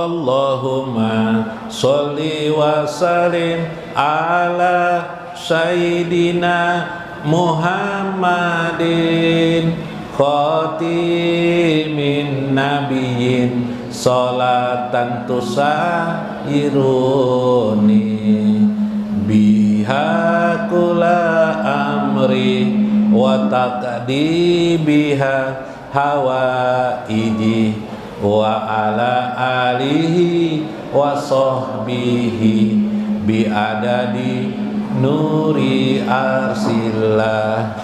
Allahumma sholli wa sallim ala sayyidina Muhammadin khatimin nabiyyin sholatan tusayiruni biha kula amri wa taqdi biha hawaiji wa ala alihi wa sahbihi bi adadi nuri arsillah.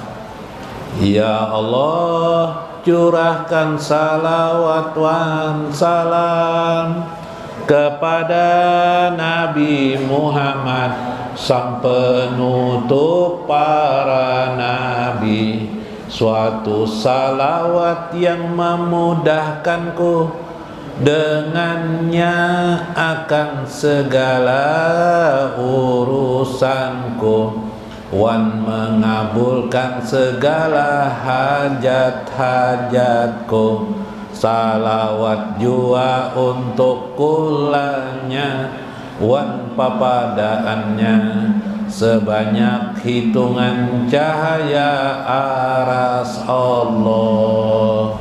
Ya Allah, curahkan salawat wan salam kepada Nabi Muhammad sang penutup para nabi, suatu salawat yang memudahkanku dengannya akan segala urusanku, wan mengabulkan segala hajat-hajatku. Salawat jua untuk kulanya, wan papadaannya sebanyak hitungan cahaya aras Allah.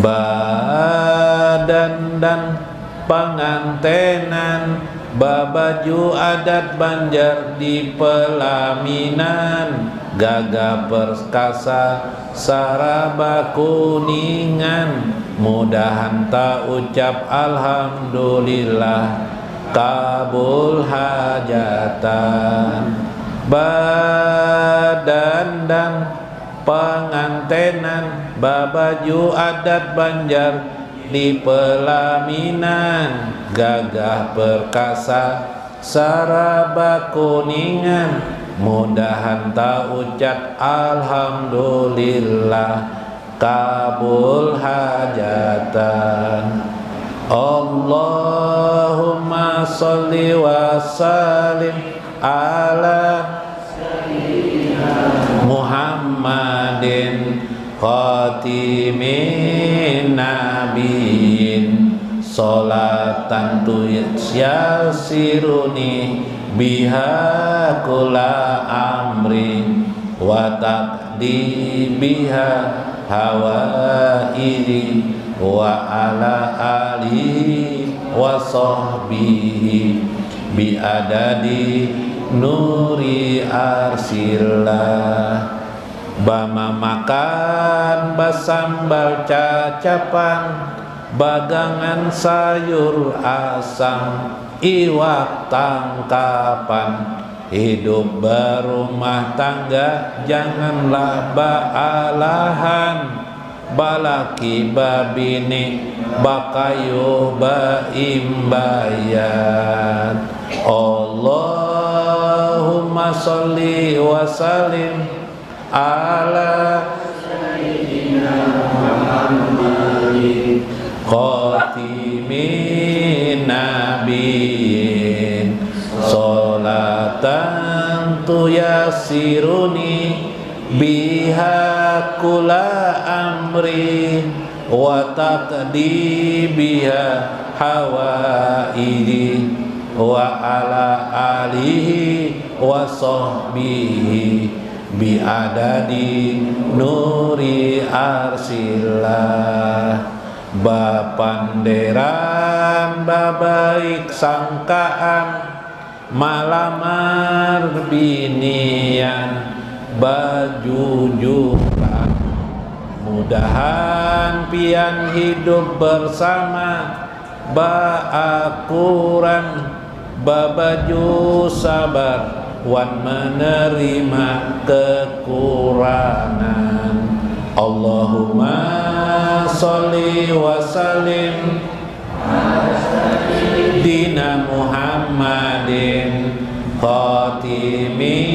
Badan dan pengantenan babaju adat Banjar di pelaminan, gagah perkasa saraba kuningan, mudahan tak ucap alhamdulillah kabul hajatan. Badan dan pengantenan babaju adat Banjar di pelaminan, gagah perkasa saraba kuningan, mudahan tak ucap alhamdulillah kabul hajatan. Allahumma sholli wa sallim ala Muhammadin khatimin nabiyyin sholatan tuyassiruni biha kula amri wa taqdi biha hawairi wa ala alihi wa sahbihi bi adadi nuri arsillah. Bama makan basambal cacapan, bagangan sayur asam, iwak tangkapan. Hidup berumah tangga janganlah baalahan, balaki babini bakayuh baimbayat. Allahumma sholli wa sallim ala sayyidina Muhammadin khatimin nabiyyin sholatan tuyassiruni biha kula amri wa taqdi biha hawaiji wa ala alihi wa sahbihi bi adadi nuri arsillah. Bapanderan babaik sangkaan, malamar binian bajujuran, mudahan pian hidup bersama baakuran, babaju sabar wan menerima kekurangan. Allahumma sholli wa sallim dina Muhammadin khatimin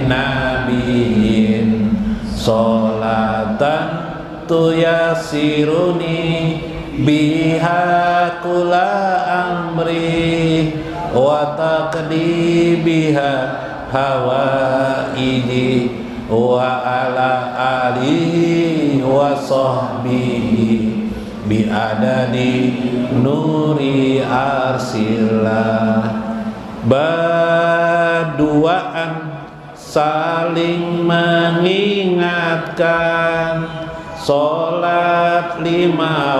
nabiyyin sholatan tuyassiruni biha kula amri wa taqdi biha hawaiji wa ala alihi wa sahbihi biadadi nuri arsillah. Berduaan saling mengingatkan, sholat 5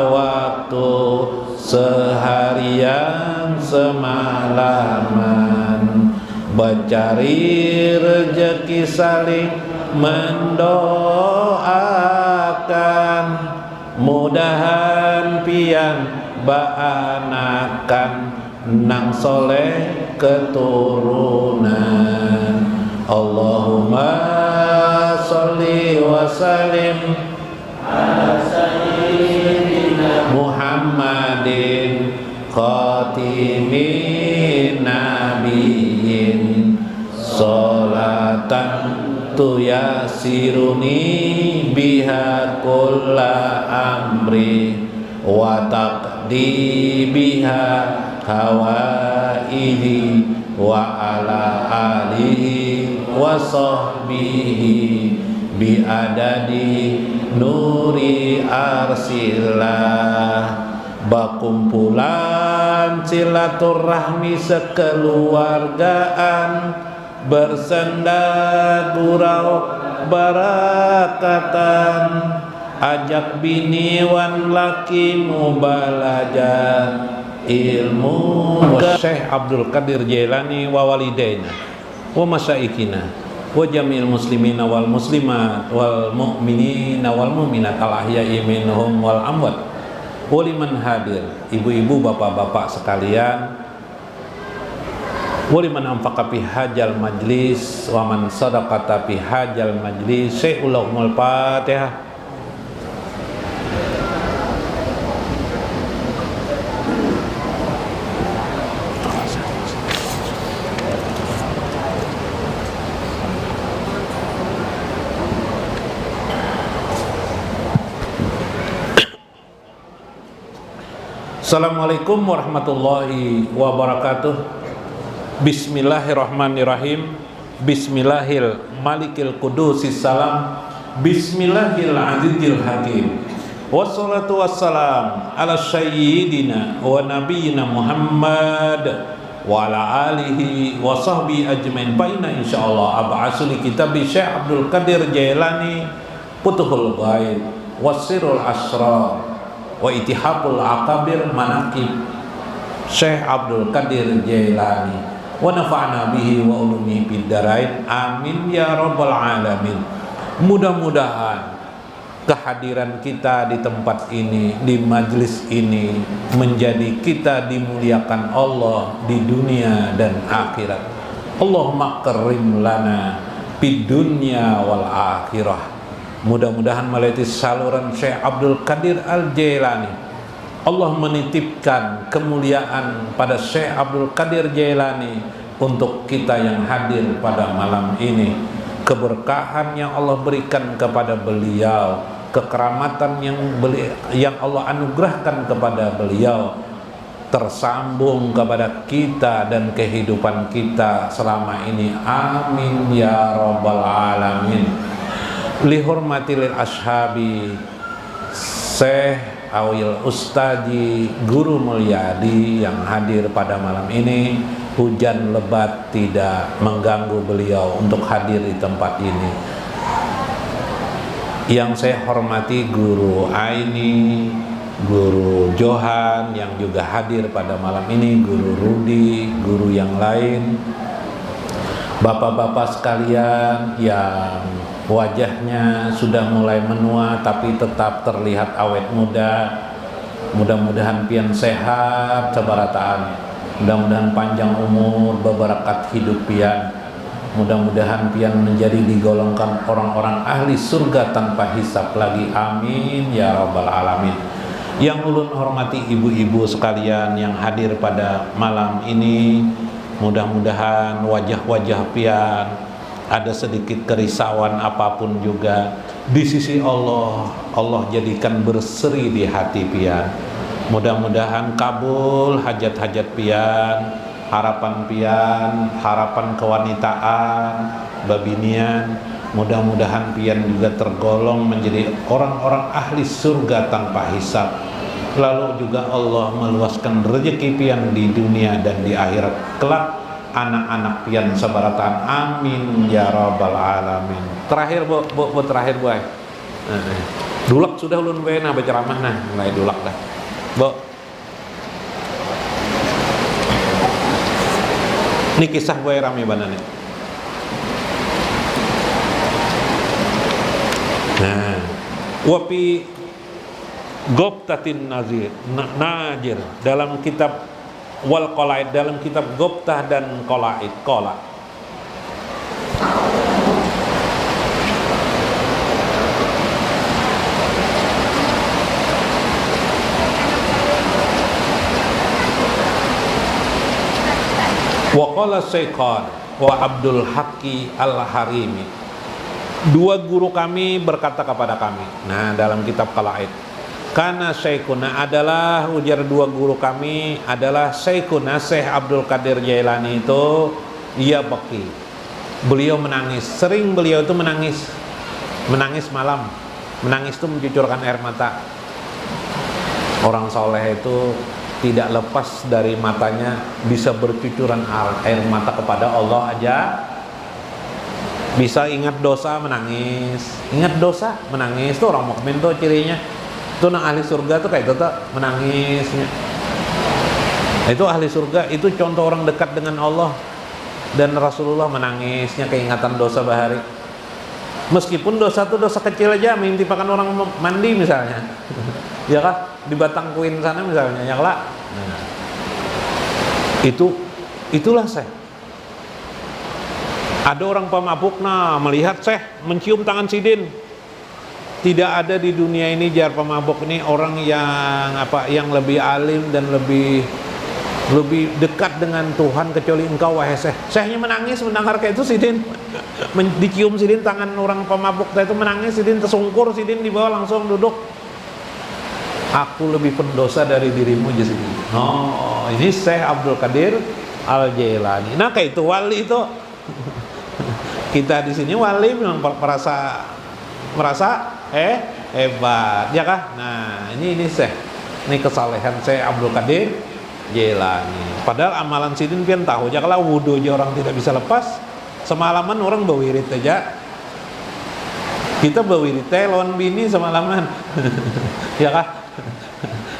waktu seharian semalaman, mencari rezeki saling mendoakan, mudahan pian baanakan nang soleh keturunan. Allahumma sholli wa sallim ala sayyidina Muhammadin khatimin nabiyyin, sholatan tuyasiruni biha kulla amri wa taqdi biha hawaiji wa ala alihi wa sahbihi biadadi nuri arsillah. Bakumpulan silaturahmi sekeluargaan, bersenda gurau barakatan, ajak bini wan laki mubalaja ilmu Syekh Abdul Qadir Jailani wa walidaina wa masyaikhina wa jami'il muslimina wal muslimat wal mu'minina wal mu'minat al ahya'i minhum wal amwat wa liman hadir, ibu-ibu bapak-bapak sekalian, wa liman anfaqa fi hajal majlis wa man sadaqata fi hajal majlis. Syaikhul Fatihah. Assalamualaikum warahmatullahi wabarakatuh. Bismillahirrahmanirrahim. Bismillahil malikil kudusis salam. Bismillahil azizil hakim. Wassalatu wassalam ala sayyidina wa nabiyyina Muhammad wa ala alihi wa sahbihi ajmain. Fa inna insyaallah ab'asul kitab Syekh Abdul Qadir Jailani Futuhul Ghaib wasirul asrar wa itihaful akabir manaqib Syekh Abdul Qadir Jailani wa nafa'na bihi wa ulumi fid darain amin ya rabbal alamin. Mudah-mudahan kehadiran kita di tempat ini, di majlis ini, menjadi kita dimuliakan Allah di dunia dan akhirat. Allahumma karim lana fid dunya wal akhirah. Mudah-mudahan melalui saluran Syekh Abdul Qadir Al-Jailani, Allah menitipkan kemuliaan pada Syekh Abdul Qadir Jailani untuk kita yang hadir pada malam ini. Keberkahan yang Allah berikan kepada beliau, kekeramatan yang Allah anugerahkan kepada beliau, tersambung kepada kita dan kehidupan kita selama ini. Amin ya rabbal alamin. Lihormatil ashabi Syekh Awil Ustadi Guru Mulyadi yang hadir pada malam ini, hujan lebat tidak mengganggu beliau untuk hadir di tempat ini. Yang saya hormati Guru Aini, Guru Johan yang juga hadir pada malam ini, Guru Rudi, guru yang lain, bapak-bapak sekalian yang wajahnya sudah mulai menua tapi tetap terlihat awet muda. Mudah-mudahan pian sehat sabarataan, mudah-mudahan panjang umur, berberkat hidup pian, mudah-mudahan pian menjadi digolongkan orang-orang ahli surga tanpa hisab lagi. Amin ya rabbal alamin. Yang ulun hormati ibu-ibu sekalian yang hadir pada malam ini, mudah-mudahan wajah-wajah pian ada sedikit kerisauan apapun juga di sisi Allah, Allah jadikan berseri di hati pian. Mudah-mudahan kabul hajat-hajat pian, harapan pian, harapan kewanitaan, babinian. Mudah-mudahan pian juga tergolong menjadi orang-orang ahli surga tanpa hisab. Lalu juga Allah meluaskan rezeki pian di dunia dan di akhirat kelak, anak-anak pian sabaratan, amin ya rabbal alamin. Terakhir bu terakhir bu. Dulak sudah ulun bae nah berceramah nah, mulai dulak dah. Bu. Ini kisah bae rame banane. Nah, wapi Gobtatin Nazir Najir dalam kitab Wal Qolaid, dalam kitab Gobtah dan Qolaid Qola. Wa qala Syaikhon wa Abdul Haqqi Al-Harimi, dua guru kami berkata kepada kami. Nah, dalam kitab Qolaid, karena Syekhuna adalah, ujar dua guru kami adalah Syekhuna Syekh Abdul Qadir Jailani itu, ia baki, beliau menangis, sering beliau itu menangis malam, menangis itu mencucurkan air mata. Orang soleh itu tidak lepas dari matanya bisa bercucuran air mata kepada Allah aja. Bisa ingat dosa menangis, ingat dosa menangis, itu orang mukmin tuh cirinya. Itu nang ahli surga tuh kayak itu tuh menangisnya. Itu ahli surga, itu contoh orang dekat dengan Allah dan Rasulullah, menangisnya keingatan dosa bahari. Meskipun dosa itu dosa kecil aja, mimpikan orang mandi misalnya. Ya kan, di Batang Kuin sana misalnya, ya lah. Nah, itulah Syekh. Ada orang pemabuk nah melihat Syekh mencium tangan sidin. Tidak ada di dunia ini jar pemabuk ini orang yang lebih alim dan lebih dekat dengan Tuhan kecuali engkau wahai Syekh. Syekhnya menangis mendengar kayak itu sidin. Dicium sidin tangan orang pemabuk itu menangis, sidin tersungkur, sidin dibawa langsung duduk. Aku lebih pendosa dari dirimu aja sidin. Oh, ini Syekh Abdul Qadir Al-Jailani. Nah, kayak itu wali itu. Kita di sini wali memang merasa hebat, ya kah? Nah, ini Syekh. Ini kesalehan Syekh Abdul Qadir Jailani. Padahal amalan sidin pian tahu aja kalau wudu aja orang tidak bisa lepas. Semalaman orang bawirit aja. Kita bawirit lawan bini semalaman. Ya kah?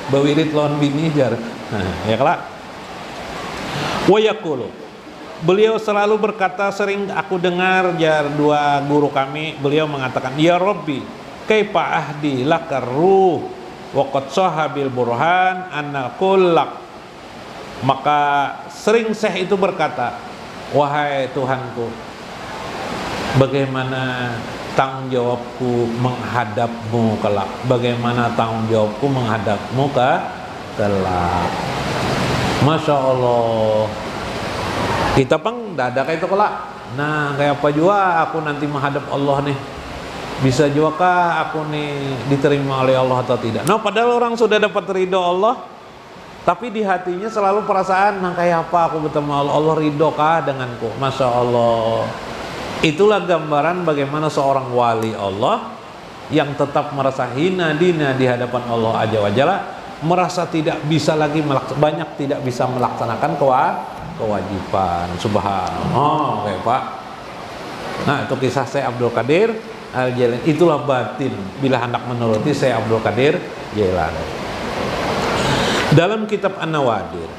Bawirit lawan bini jar. Nah, ya kah? Wa yaqulu, beliau selalu berkata, sering aku dengar jar dua guru kami, beliau mengatakan, ya Rabbi, kaifa ahdi lakar ruh wa qad sahabil burhan anna kullak. Maka sering Syekh itu berkata, wahai Tuhanku, bagaimana tanggung jawabku menghadapmu kelak? Bagaimana tanggung jawabku menghadapmu kelak? Masya Allah. Kita pang dadak itu kelak. Nah, kayak apa juga aku nanti menghadap Allah nih? Bisa juga kah aku nih diterima oleh Allah atau tidak? Nah, padahal orang sudah dapat ridho Allah, tapi di hatinya selalu perasaan, nah kayak apa aku bertemu Allah? Allah ridho kah denganku? Masya Allah. Itulah gambaran bagaimana seorang wali Allah yang tetap merasa hina dina di hadapan Allah Azza wa Jalla, merasa tidak bisa lagi tidak bisa melaksanakan kewajiban. Subhanallah, kayak Pak. Nah, itu kisah Syekh Abdul Qadir Al-Jailani. Itulah batin bila hendak menuruti Syekh Abdul Qadir Jailani. Dalam kitab An-Nawadir.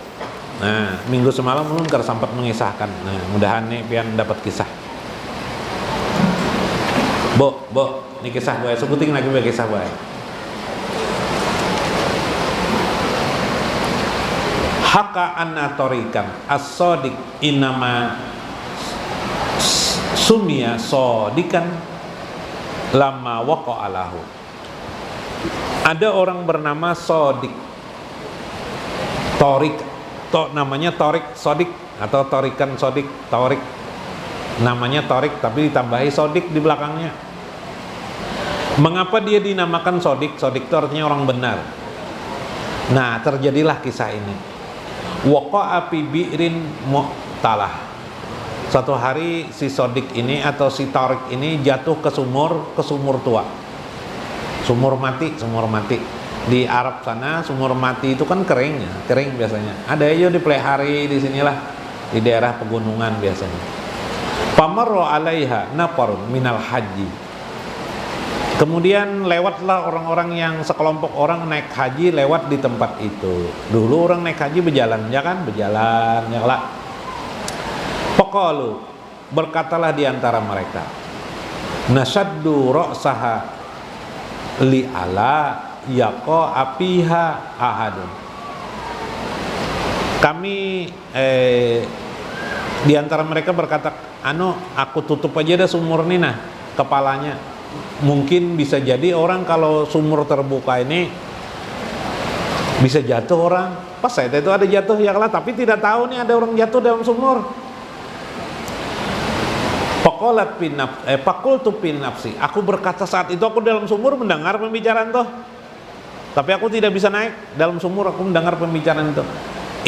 Nah, minggu semalam belum sempat mengisahkan. Nah, mudahan nih pian dapat kisah. Bo, ini kisah gue sebutin lagi kisah gue. Haka anna torikan as-sodiq inama sumia sodikan lama waqa'alahu. Ada orang bernama Sodik, Torik, namanya Torik Sodik atau Torikan Sodik, Torik. Namanya Torik tapi ditambahi Sodik di belakangnya. Mengapa dia dinamakan Sodik? Sodik itu artinya orang benar. Nah, terjadilah kisah ini. Waqa'a fi bi'rin mu'talah. Suatu hari si Sodik ini atau si Torik ini jatuh ke sumur tua. Sumur mati. Di Arab sana sumur mati itu kan kering ya, kering biasanya. Ada aja di Plehari di sinilah, di daerah pegunungan biasanya. Pamarro alaiha naparun minal haji. Kemudian lewatlah orang-orang yang sekelompok orang naik haji lewat di tempat itu. Dulu orang naik haji berjalan, ya kan? Berjalan, ya lah. Faqalu, berkatalah di antara mereka, nasaddu ra'saha li ala yaqo apiha ahadun. Kami di antara mereka berkata, aku tutup aja dah sumur ini nah kepalanya. Mungkin bisa jadi orang kalau sumur terbuka ini bisa jatuh orang. Pas saya itu ada jatuh ya lah, tapi tidak tahu nih ada orang jatuh dalam sumur. Fakultu pin nafsi. Aku berkata saat itu aku dalam sumur mendengar pembicaraan toh. Tapi aku tidak bisa naik dalam sumur, aku mendengar pembicaraan itu.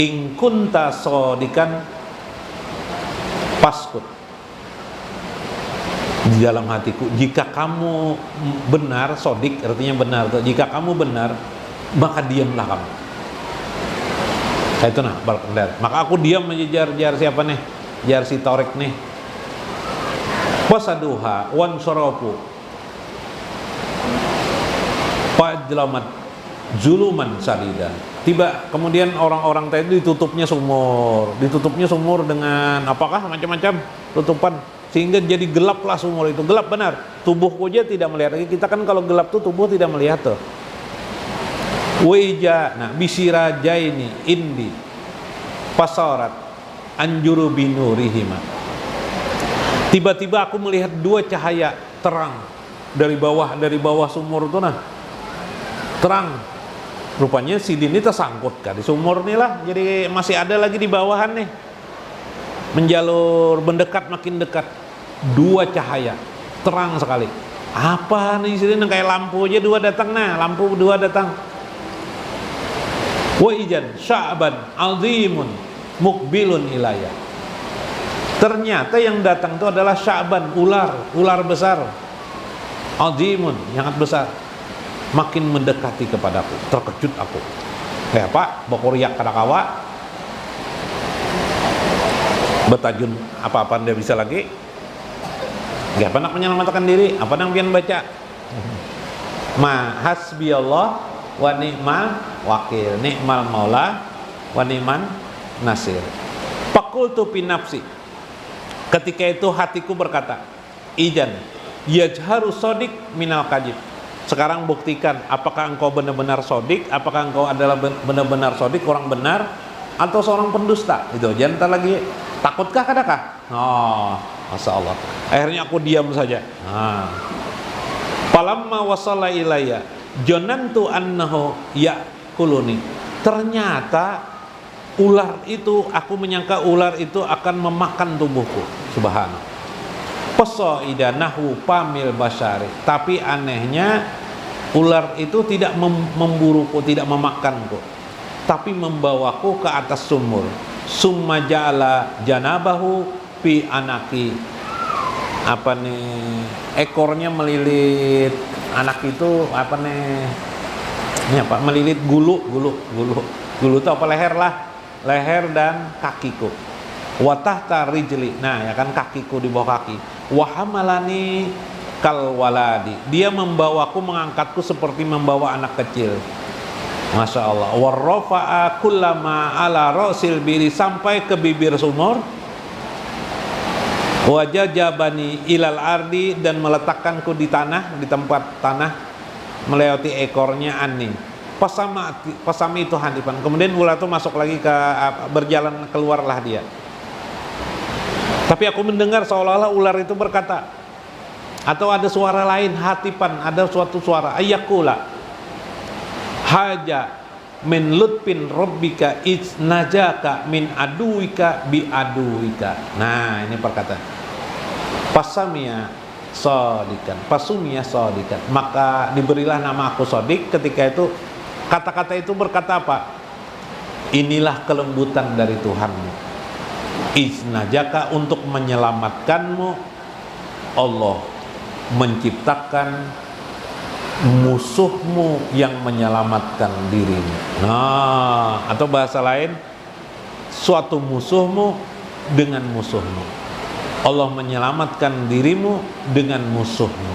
In kunta sodikan paskut. Di dalam hatiku, jika kamu benar, sodik artinya benar tuh. Jika kamu benar, maka diamlah kamu. Itu nah, maka aku diam mengejar siapa nih? Jar si Torik nih. Wasaduha wan sorofu fajlamat zuluman sadidan. Tiba kemudian orang-orang tadi ditutupnya sumur dengan apakah macam-macam tutupan sehingga jadi gelap lah sumur itu. Gelap benar, tubuhku aja tidak melihat lagi. Kita kan kalau gelap tuh tubuh tidak melihat tuh. Wija, nah bisira jaini indi pasarat anjuru binurihima. Tiba-tiba aku melihat dua cahaya terang dari bawah sumur itu nah. Terang. Rupanya si Din ini tersangkut kan di sumur nih lah. Jadi masih ada lagi di bawahan nih. Menjalur mendekat makin dekat. Dua cahaya terang sekali. Apa nih si Din kayak lampu aja dua datang nah, lampu dua datang. Wa ijan sya'ban azimun mukbilun ilayah. Ternyata yang datang itu adalah Sya'ban, ular besar, azimun, yang sangat besar, makin mendekati kepadaku. Terkejut aku. Pak, bokoriak kadakawa, betajun apa-apa dia bisa lagi. Gak pernah menyelamatkan diri. Apa yang pian baca? Ma hasbi Allah wa ni'mal wakil, ni'mal maula wa ni'man nasir. Fakultu fi nafsi. Ketika itu hatiku berkata, Ijan yajharu sodik minal kajib. Sekarang buktikan apakah engkau benar-benar sodik, apakah engkau adalah benar-benar sodik, orang benar, atau seorang pendusta. Itu jangan lagi. Takutkah kadakah? Oh, Masya Allah. Akhirnya aku diam saja. Falamma wasala ilayya jonantu annahu yakuluni. Ternyata ular itu, aku menyangka ular itu akan memakan tubuhku. Subhanallah. Pasaida nahwu pamil basyari. Tapi anehnya ular itu tidak memburuku, tidak memakanku, tapi membawaku ke atas sumur. Summa ja'ala janabahu fi anaki. Apa nih? Ekornya melilit anak itu apa nih? Ini apa? Melilit gulu itu apa? Leher lah. Leher dan kakiku. Wa tahta rijli. Nah, ya kan kakiku di bawah kaki. Wa hamalani kal waladi. Dia membawaku, mengangkatku seperti membawa anak kecil. Masya Allah. Wa rafa'a kullama ala ra'sil biri, sampai ke bibir sumur. Wa jajabani ilal ardi, dan meletakkanku di tanah, di tempat tanah, melewati ekornya ani. Pasami itu hanifan. Kemudian ular itu masuk lagi ke berjalan, keluarlah dia. Tapi aku mendengar seolah-olah ular itu berkata, atau ada suara lain, hatipan, ada suatu suara, ayakula haja min lutfin rabbika najaka min aduwika bi aduwika. Nah, ini perkataan. Pasumia sodikan. Maka diberilah nama aku Sodik. Ketika itu kata-kata itu berkata apa? Inilah kelembutan dari Tuhanmu. Iznajaka, untuk menyelamatkanmu Allah menciptakan musuhmu yang menyelamatkan dirimu. Nah, atau bahasa lain, suatu musuhmu dengan musuhmu. Allah menyelamatkan dirimu dengan musuhmu.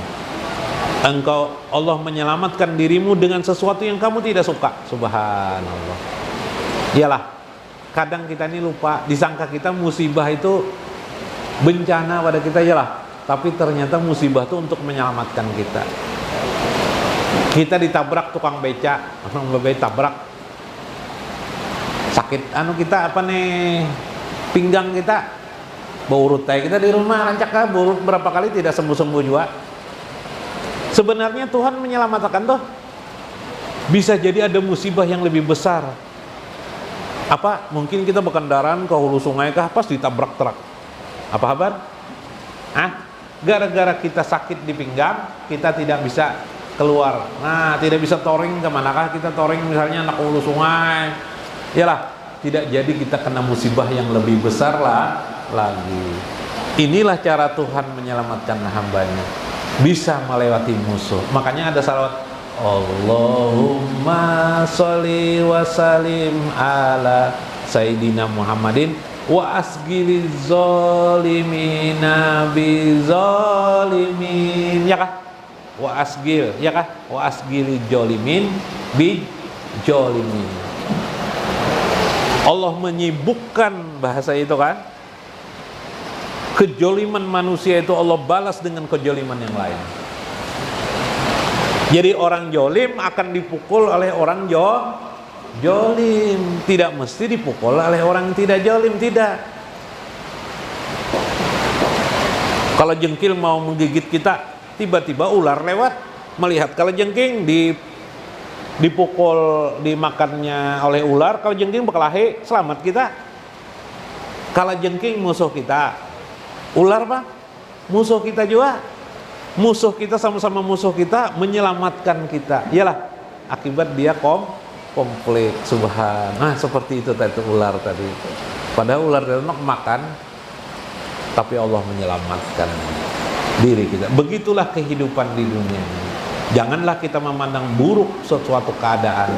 Allah menyelamatkan dirimu dengan sesuatu yang kamu tidak suka. Subhanallah. Iyalah, kadang kita ini lupa, disangka kita musibah itu bencana pada kita, iyalah. Tapi ternyata musibah itu untuk menyelamatkan kita. Kita ditabrak tukang beca, orang tabrak, sakit kita apa nih, pinggang kita, bau urut kita di rumah rancak kan, bau urut berapa kali tidak sembuh-sembuh juga. Sebenarnya Tuhan menyelamatkan tuh. Bisa jadi ada musibah yang lebih besar. Apa? Mungkin kita berkendaraan ke hulu sungai kah, pas ditabrak truk. Apa kabar? Gara-gara kita sakit di pinggang, kita tidak bisa keluar. Nah, tidak bisa touring kemanakah kita touring misalnya anak hulu sungai. Yalah, tidak jadi kita kena musibah yang lebih besar lah lagi. Inilah cara Tuhan menyelamatkan hambanya, bisa melewati musuh. Makanya ada salawat, Allahumma sholli wa sallim ala Sayyidina Muhammadin wa asgili zolimina bi zolimin, ya kah? Wa asgil, ya kah? Wa asgili jolimin bi jolimin. Allah menyibukkan, bahasa itu kan, kejoliman manusia itu Allah balas dengan kejoliman yang lain. Jadi orang jolim akan dipukul oleh orang jolim, tidak mesti dipukul oleh orang yang tidak jolim, tidak. Kalau jengkil mau menggigit kita, tiba-tiba ular lewat, melihat kalau jengking dipukul, dimakannya oleh ular, kalau jengking berkelahi, selamat kita. Kalau jengking musuh kita, ular pak, musuh kita juga. Musuh kita sama-sama musuh kita, menyelamatkan kita. Iyalah, akibat dia konflik. Nah, seperti itu tadi ular tadi. Padahal ular tadi makan, tapi Allah menyelamatkan diri kita. Begitulah kehidupan di dunia ini. Janganlah kita memandang buruk sesuatu keadaan.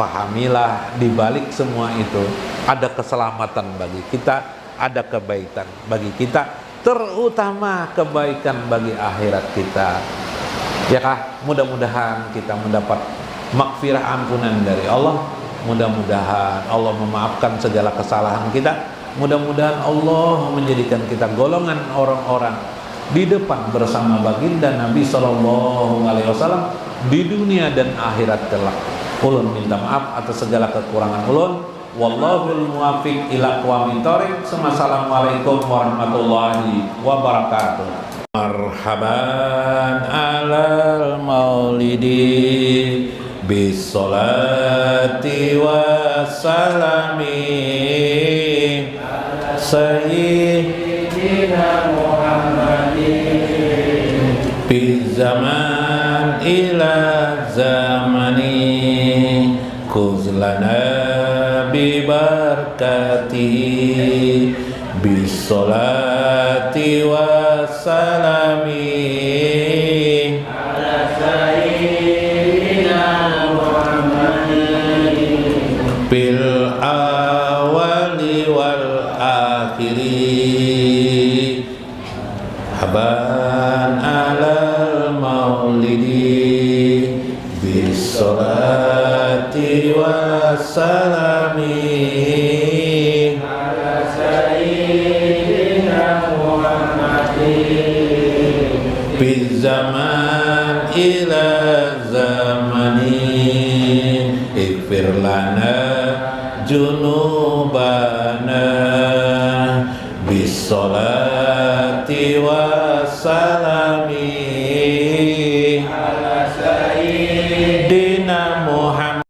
Pahamilah di balik semua itu ada keselamatan bagi kita, ada kebaikan bagi kita, terutama kebaikan bagi akhirat kita. Ya kah? Mudah-mudahan kita mendapat maghfirah, ampunan dari Allah. Mudah-mudahan Allah memaafkan segala kesalahan kita. Mudah-mudahan Allah menjadikan kita golongan orang-orang di depan bersama baginda Nabi SAW di dunia dan akhirat kelak. Ulun minta maaf atas segala kekurangan ulun. Wallahul muwaffiq ila aqwamit thoriq. Assalamualaikum warahmatullahi wabarakatuh. Marhaban alal maulidi bisolati wassalami sayyidina Muhammadin bi zaman ila zamani kuzlana bibarkati bisolati wassalami ala sayyidina Muhammadin bil awali wal akhiri haban alal maulidi bisolati wassalami ala sayyidina Muhammadin bi zaman ila zamani ighfir lana junubana bis salati wa